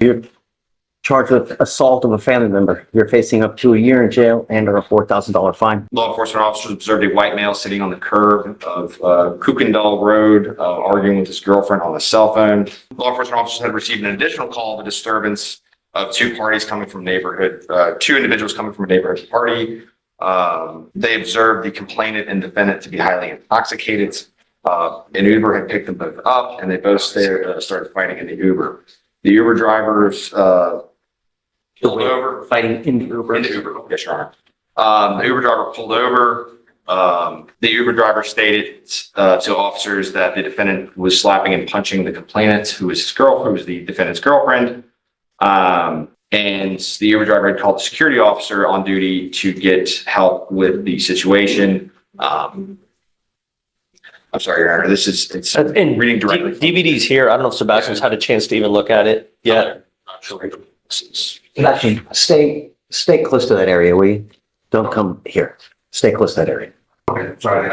You're charged with assault of a family member. You're facing up to a year in jail and or a $4,000 fine. Law enforcement officers observed a white male sitting on the curb of Kukendall Road, arguing with his girlfriend on a cell phone. Law enforcement officers had received an additional call of a disturbance of two parties coming from two individuals coming from a neighborhood party. They observed the complainant and defendant to be highly intoxicated. An Uber had picked them both up, and they both started fighting in the Uber. The Uber drivers pulled over. Fighting in the Uber. In the Uber, yes, Your Honor. The Uber driver pulled over. The Uber driver stated to officers that the defendant was slapping and punching the complainant, who was the defendant's girlfriend. And the Uber driver had called the security officer on duty to get help with the situation. I'm sorry, Your Honor. It's And reading directly. DVD's here. I don't know if Sebastian's had a chance to even look at it yet. Sebastian, stay close to that area. Don't come here. Stay close to that area. Okay, sorry.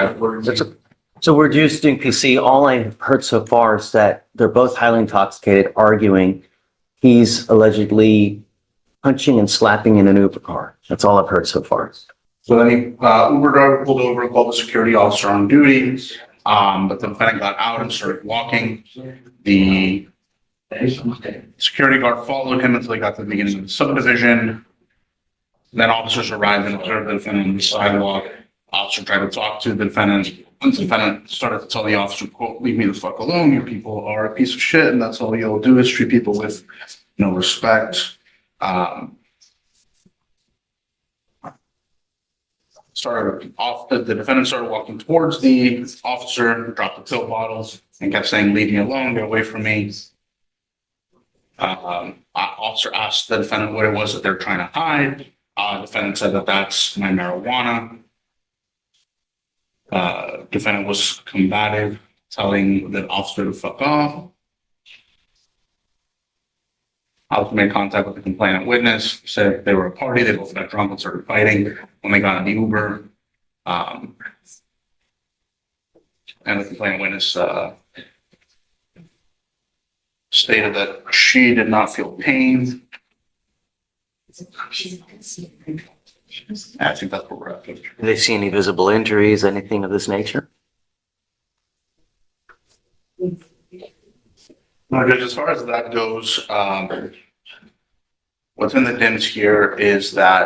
So we're just doing PC. All I've heard so far is that they're both highly intoxicated, arguing. He's allegedly punching and slapping in an Uber car. That's all I've heard so far. So then Uber driver pulled over and called the security officer on duty. But the defendant got out and started walking. The security guard followed him until he got to the beginning of the subdivision. Then officers arrived and observed the defendant on the sidewalk. Officer tried to talk to the defendant. Once the defendant started to tell the officer, quote, "Leave me the fuck alone. You people are a piece of shit, and that's all you'll do is treat people with no respect." The defendant started walking towards the officer, dropped the pill bottles, and kept saying, "Leave me alone, get away from me." Officer asked the defendant what it was that they're trying to hide. Defendant said that that's my marijuana. Defendant was combative, telling the officer to fuck off. Officer made contact with the complainant witness, said they were a party, they both got drunk and started fighting when they got in the Uber. And the complainant witness stated that she did not feel pain. I think that's where we're at. Do they see any visible injuries, anything of this nature? No, Judge, as far as that goes, what's in the DIMS here is that